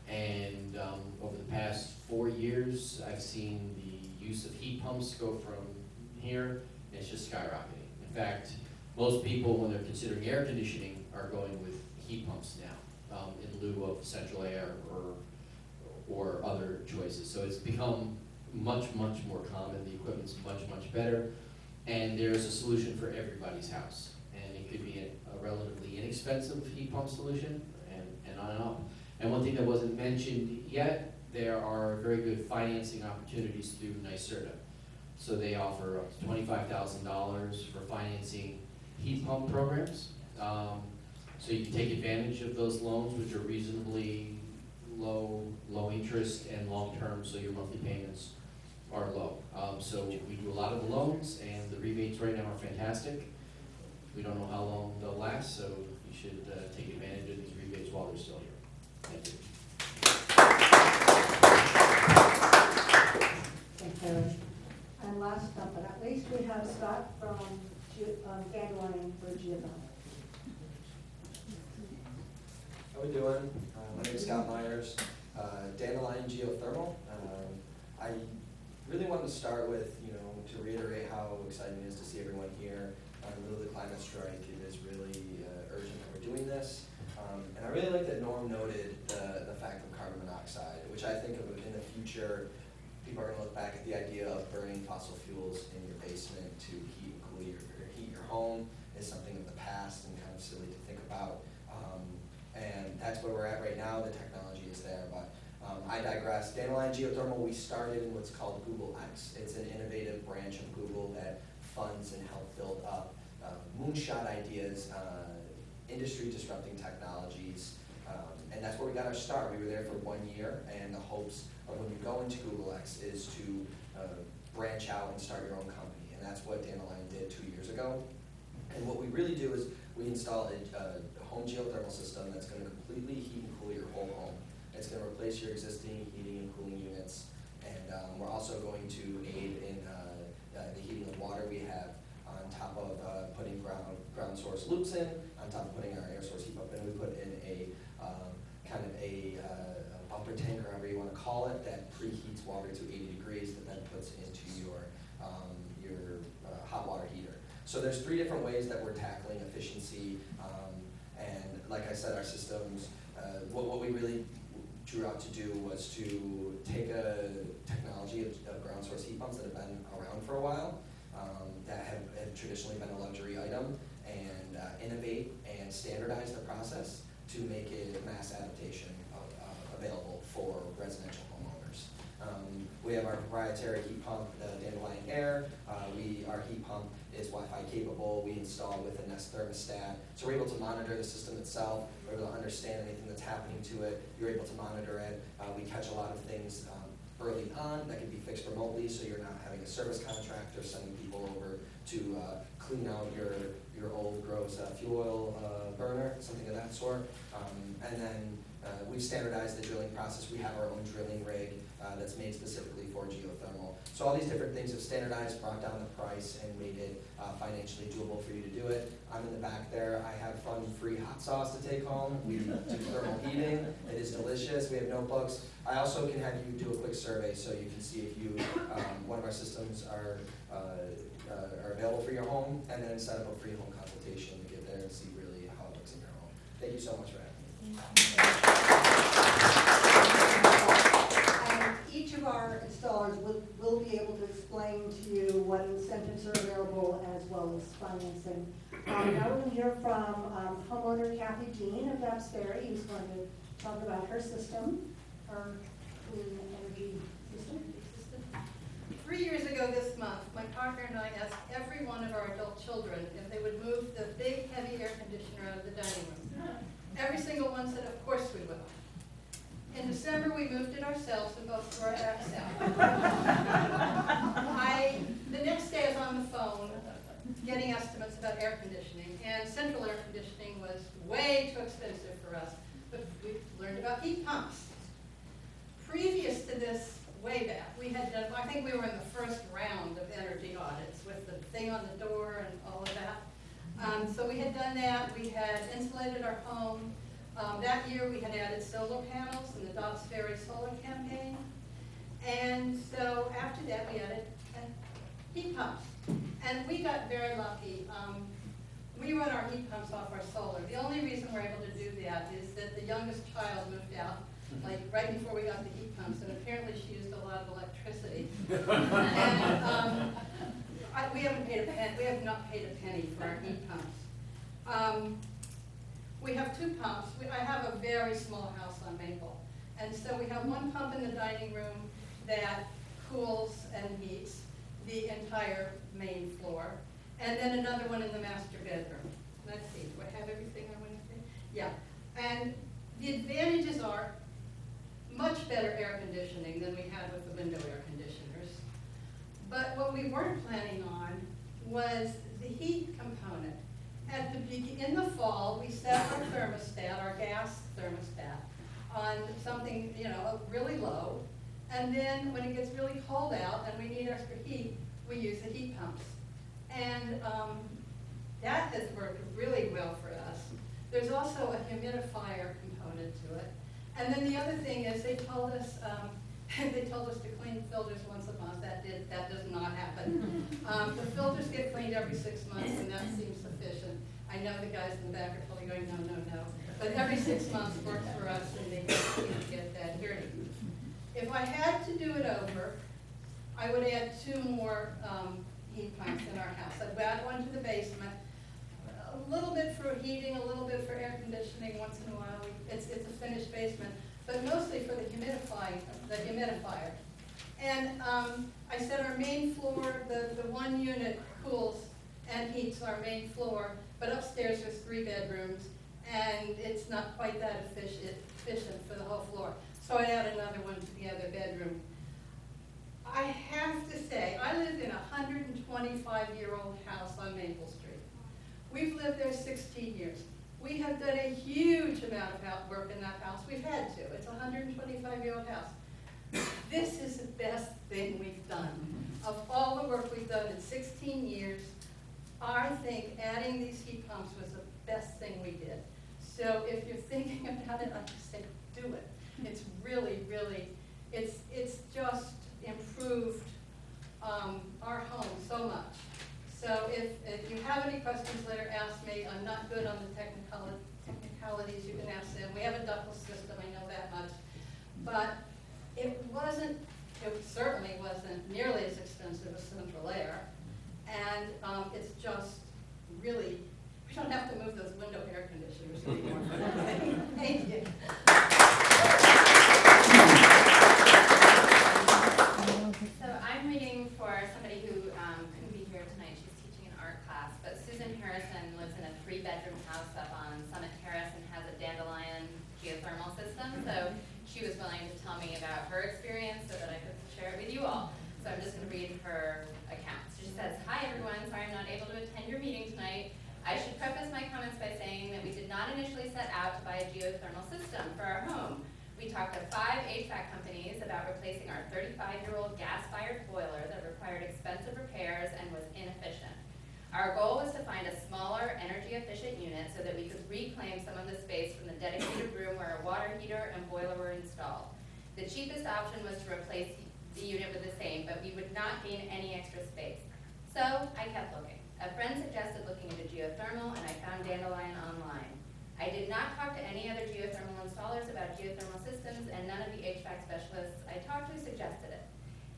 And over the past 4 years, I've seen the use of heat pumps go from here, and it's just skyrocketing. In fact, most people, when they're considering air conditioning, are going with heat pumps now, in lieu of central air or other choices. So it's become much, much more common. The equipment's much, much better. And there's a solution for everybody's house. And it could be a relatively inexpensive heat pump solution, and on and up. And one thing that wasn't mentioned yet, there are very good financing opportunities through NYSERDA. So they offer up to $25,000 for financing heat pump programs. So you can take advantage of those loans, which are reasonably low interest and long-term, so your monthly payments are low. So we do a lot of the loans, and the rebates right now are fantastic. We don't know how long they'll last, so you should take advantage of these rebates while they're still here. Thank you. Thanks, Larry. And last but not least, we have Scott from Dandelion for Geothermal. How we doing? My name is Scott Myers, Dandelion Geothermal. I really wanted to start with, to reiterate how exciting it is to see everyone here. In the middle of the climate strike, it is really urgent that we're doing this. And I really like that Norm noted the fact of carbon monoxide, which I think of in the future, people are going to look back at the idea of burning fossil fuels in your basement to heat and cool heat your home is something of the past and kind of silly to think about. And that's where we're at right now. The technology is there, but I digress. Dandelion Geothermal, we started in what's called Google X. It's an innovative branch of Google that funds and helps build up moonshot ideas, industry-disrupting technologies, and that's where we got our start. We were there for 1 year, and the hopes of when you go into Google X is to branch out and start your own company, and that's what Dandelion did 2 years ago. And what we really do is we install a home geothermal system that's going to completely heat and cool your whole home. It's going to replace your existing heating and cooling units, and we're also going to aid in the heating of water we have on top of putting ground source loops in, on top of putting our air source heat pump in. We put in a kind of a bumper tank, or however you want to call it, that preheats water to 80 degrees that then puts into your hot water heater. So there's 3 different ways that we're tackling efficiency, and like I said, our systems what we really drew out to do was to take a technology of ground source heat pumps that have been around for a while, that have traditionally been a luxury item, and innovate and standardize the process to make it mass adaptation available for residential homeowners. We have our proprietary heat pump, the Dandelion Air. Our heat pump is Wi-Fi capable. We install with a Nest thermostat. So we're able to monitor the system itself. We're able to understand anything that's happening to it. You're able to monitor it. We catch a lot of things early on that can be fixed remotely, so you're not having a service contractor sending people over to clean out your old gross fuel oil burner, something of that sort. And then we've standardized the drilling process. We have our own drilling rig that's made specifically for geothermal. So all these different things have standardized, brought down the price, and made it financially doable for you to do it. I'm in the back there. I have fun free hot sauce to take home. We do thermal heating. It is delicious. We have notebooks. I also can have you do a quick survey so you can see if you one of our systems are available for your home, and then set up a free home consultation to get there and see really how it looks in your home. Thank you so much for having me. And each of our installers will be able to explain to you what incentives are available as well as financing. Now we're going to hear from homeowner Kathy Dean of Dobbs Ferry, who's going to talk about her system, her clean energy system. 3 years ago this month, my partner and I asked every one of our adult children if they would move the big, heavy air conditioner out of the dining room. Every single one said, of course we will. In December, we moved it ourselves and both threw our backs out. The next day, I was on the phone getting estimates about air conditioning, and central air conditioning was way too expensive for us, but we learned about heat pumps. Previous to this, way back, we had done, I think we were in the first round of energy audits with the thing on the door and all of that. So we had done that. We had insulated our home. That year we had added solar panels in the Dobbs Ferry solar campaign. And so after that we added heat pumps. And we got very lucky. We run our heat pumps off our solar. The only reason we're able to do that is that the youngest child moved out like right before we got the heat pumps, and apparently she used a lot of electricity. And we have not paid a penny for our heat pumps. We have two pumps. I have a very small house on Maple, and so we have one pump in the dining room that cools and heats the entire main floor, and then another one in the master bedroom. Let's see, do I have everything I want to say? Yeah, and the advantages are much better air conditioning than we had with the window air conditioners. But what we weren't planning on was the heat component. In the fall, we set our thermostat, our gas thermostat, on something, really low. And then when it gets really cold out and we need extra heat, we use the heat pumps. And that has worked really well for us. There's also a humidifier component to it. And then the other thing is they told us to clean filters once a month. That does not happen. The filters get cleaned every 6 months, and that seems sufficient. I know the guys in the back are probably going, no. But every 6 months works for us, and they get that here. If I had to do it over, I would add 2 more heat pumps in our house. I'd add one to the basement, a little bit for heating, a little bit for air conditioning once in a while. It's a finished basement, but mostly for the humidifier. And I said our main floor, the one unit cools and heats our main floor, but upstairs there's 3 bedrooms, and it's not quite that efficient for the whole floor. So I add another one to the other bedroom. I have to say, I lived in a 125-year-old house on Maple Street. We've lived there 16 years. We have done a huge amount of work in that house. We've had to. It's a 125-year-old house. This is the best thing we've done. Of all the work we've done in 16 years, I think adding these heat pumps was the best thing we did. So if you're thinking about it, I just say do it. It's really, it's just improved our home so much. So if you have any questions later, ask me. I'm not good on the technicalities municipalities, you can ask them. We have a ductless system, I know that much. But it certainly wasn't nearly as expensive as central air. And it's just really, we don't have to move those window air conditioners anymore. Thank you. So I'm reading for somebody who couldn't be here tonight. She's teaching an art class, but Susan Harrison lives in a 3-bedroom house up on Summit Terrace and has a dandelion geothermal system. So she was willing to tell me about her experience so that I could share it with you all. So I'm just going to read her account. So she says, "Hi everyone, sorry I'm not able to attend your meeting tonight. I should preface my comments by saying that we did not initially set out to buy a geothermal system for our home. We talked to 5 HVAC companies about replacing our 35-year-old gas-fired boiler that required expensive repairs and was inefficient. Our goal was to find a smaller, energy-efficient unit so that we could reclaim some of the space from the dedicated room where a water heater and boiler were installed. The cheapest option was to replace the unit with the same, but we would not gain any extra space. So I kept looking. A friend suggested looking into geothermal, and I found Dandelion online. I did not talk to any other geothermal installers about geothermal systems, and none of the HVAC specialists I talked to suggested it.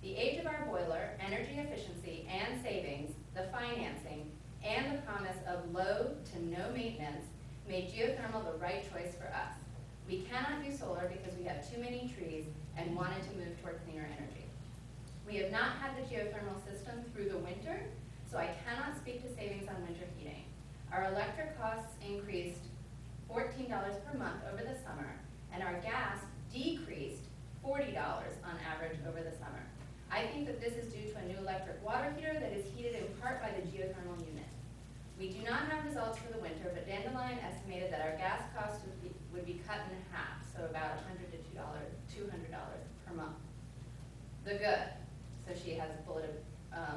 The age of our boiler, energy efficiency and savings, the financing, and the promise of low to no maintenance made geothermal the right choice for us. We cannot do solar because we have too many trees and wanted to move toward cleaner energy. We have not had the geothermal system through the winter, so I cannot speak to savings on winter heating. Our electric costs increased $14 per month over the summer, and our gas decreased $40 on average over the summer. I think that this is due to a new electric water heater that is heated in part by the geothermal unit. We do not have results for the winter, but Dandelion estimated that our gas costs would be cut in half, so about $100 to $200 per month. The good. So she has a bulleted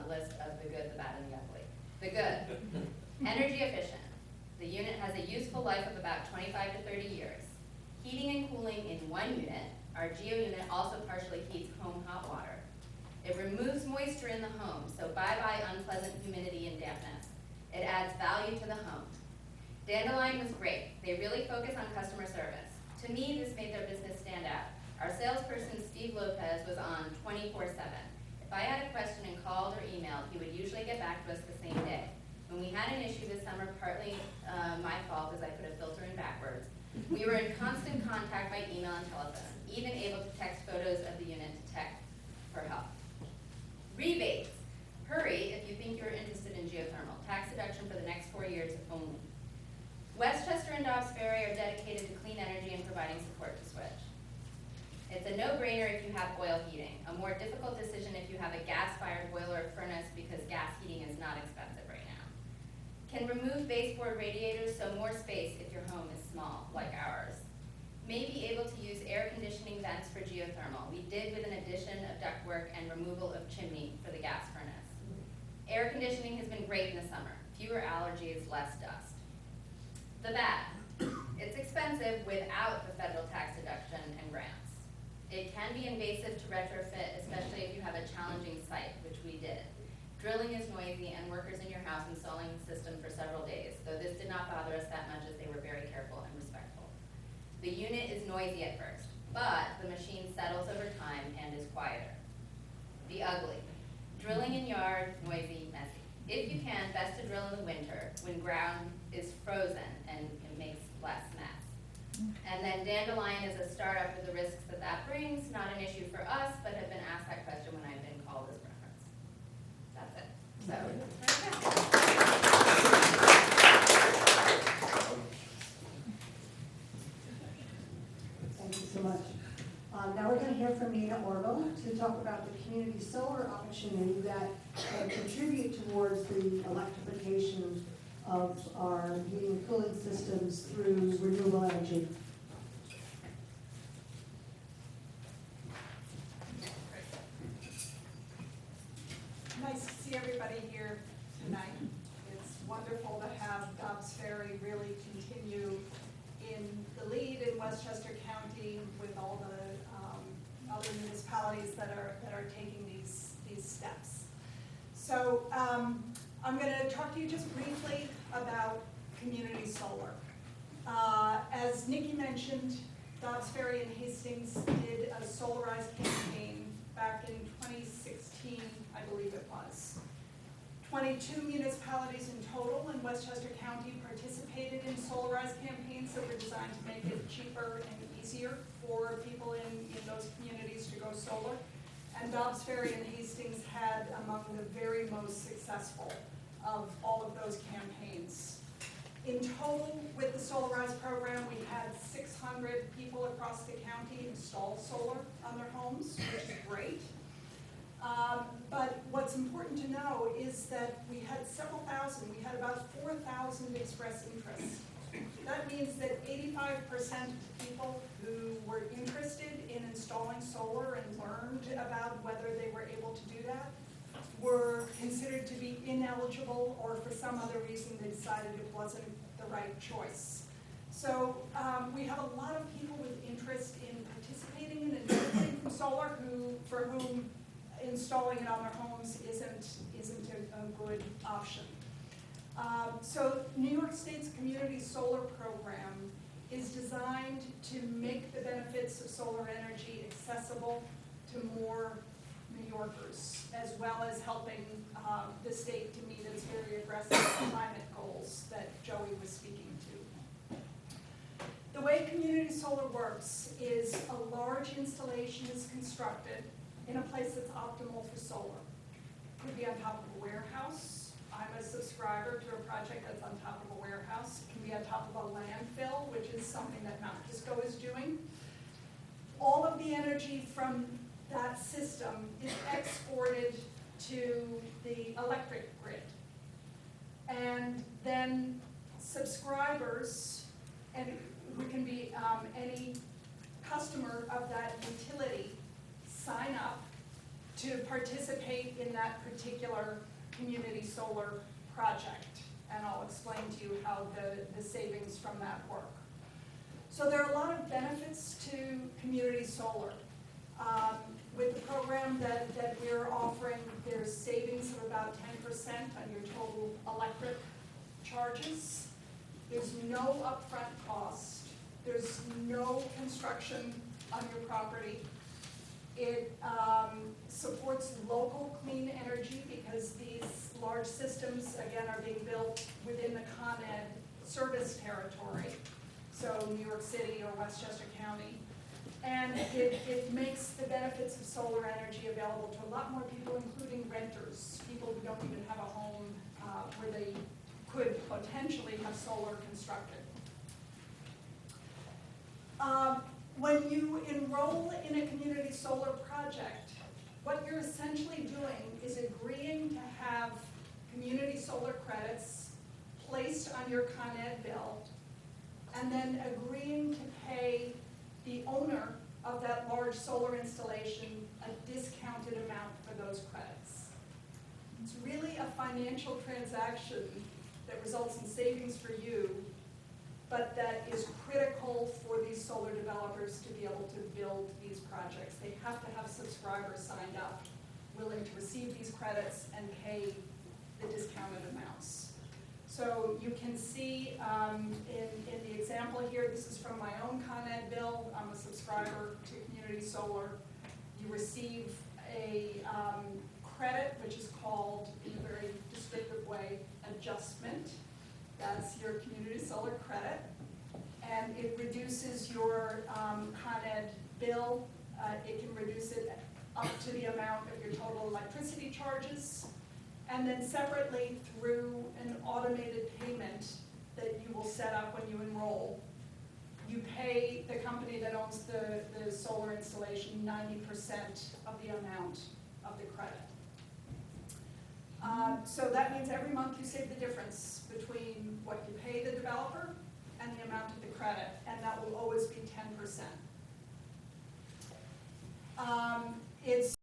list of the good, the bad, and the ugly. The good. Energy efficient. The unit has a useful life of about 25 to 30 years. Heating and cooling in one unit. Our geo unit also partially heats home hot water. It removes moisture in the home, so bye-bye unpleasant humidity and dampness. It adds value to the home. Dandelion was great. They really focus on customer service. To me, this made their business stand out. Our salesperson, Steve Lopez, was on 24/7. If I had a question and called or emailed, he would usually get back to us the same day. When we had an issue this summer, partly my fault because I put a filter in backwards, we were in constant contact by email and telephone, even able to text photos of the unit to tech for help. Rebates. Hurry if you think you're interested in geothermal. Tax deduction for the next 4 years only. Westchester and Dobbs Ferry are dedicated to clean energy and providing support to switch. It's a no-brainer if you have oil heating. A more difficult decision if you have a gas-fired boiler or furnace because gas heating is not expensive right now. Can remove baseboard radiators, so more space if your home is small, like ours. May be able to use air conditioning vents for geothermal. We did with an addition of ductwork and removal of chimney for the gas furnace. Air conditioning has been great in the summer. Fewer allergies, less dust. The bad. It's expensive without the federal tax deduction and grants. It can be invasive to retrofit, especially if you have a challenging site, which we did. Drilling is noisy and workers in your house installing the system for several days, though this did not bother us that much as they were very careful and respectful. The unit is noisy at first, but the machine settles over time and is quieter. The ugly. Drilling in yard, noisy, messy. If you can, best to drill in the winter when ground is frozen and it makes less mess. And then Dandelion is a startup with the risks that that brings, not an issue for us, but have been asked that question when I've been called as reference. That's it. So, Thank you so much. Now we're going to hear from Nina Orville to talk about the community solar opportunity that can contribute towards the electrification of our heating and cooling systems through renewable energy. Nice to see everybody here tonight. It's wonderful to have Dobbs Ferry really continue in the lead in Westchester County with all the other municipalities that are taking these steps. So I'm going to talk to you just briefly about community solar. As Nikki mentioned, Dobbs Ferry and Hastings did a solarized campaign back in 2016, I believe it was. 22 municipalities in total in Westchester County participated in solarized campaigns that were designed to make it cheaper and easier for people in those communities to go solar. And Dobbs Ferry and Hastings had among the very most successful of all of those campaigns. In total, with the solarized program, we had 600 people across the county install solar on their homes, which is great. But what's important to know is that we had several thousand, we had about 4,000 express interest. That means that 85% of people who were interested in installing solar and learned about whether they were able to do that were considered to be ineligible, or for some other reason they decided it wasn't the right choice. So we have a lot of people with interest in participating in and benefiting from solar for whom installing it on their homes isn't a good option. So New York State's Community Solar Program is designed to make the benefits of solar energy accessible to more New Yorkers, as well as helping the state to meet its very aggressive climate goals that Joey was speaking to. The way community solar works is a large installation is constructed in a place that's optimal for solar. It could be on top of a warehouse. I'm a subscriber to a project that's on top of a warehouse. It can be on top of a landfill, which is something that Mount Kisco is doing. All of the energy from that system is exported to the electric grid. And then subscribers, and who can be any customer of that utility, sign up to participate in that particular community solar project. And I'll explain to you how the savings from that work. So there are a lot of benefits to community solar. With the program that we're offering, there's savings of about 10% on your total electric charges. There's no upfront cost. There's no construction on your property. It supports local clean energy because these large systems, again, are being built within the Con Ed service territory, so New York City or Westchester County. And it makes the benefits of solar energy available to a lot more people, including renters, people who don't even have a home where they could potentially have solar constructed. When you enroll in a community solar project, what you're essentially doing is agreeing to have community solar credits placed on your Con Ed bill, and then agreeing to pay the owner of that large solar installation a discounted amount for those credits. It's really a financial transaction that results in savings for you, but that is critical for these solar developers to be able to build these projects. They have to have subscribers signed up, willing to receive these credits and pay the discounted amounts. So you can see in the example here, this is from my own Con Ed bill. I'm a subscriber to Community Solar. You receive a credit, which is called, in a very descriptive way, adjustment. That's your community solar credit. And it reduces your Con Ed bill. It can reduce it up to the amount of your total electricity charges. And then separately, through an automated payment that you will set up when you enroll, you pay the company that owns the solar installation 90% of the amount of the credit. So that means every month you save the difference between what you pay the developer and the amount of the credit, and that will always be 10%. It's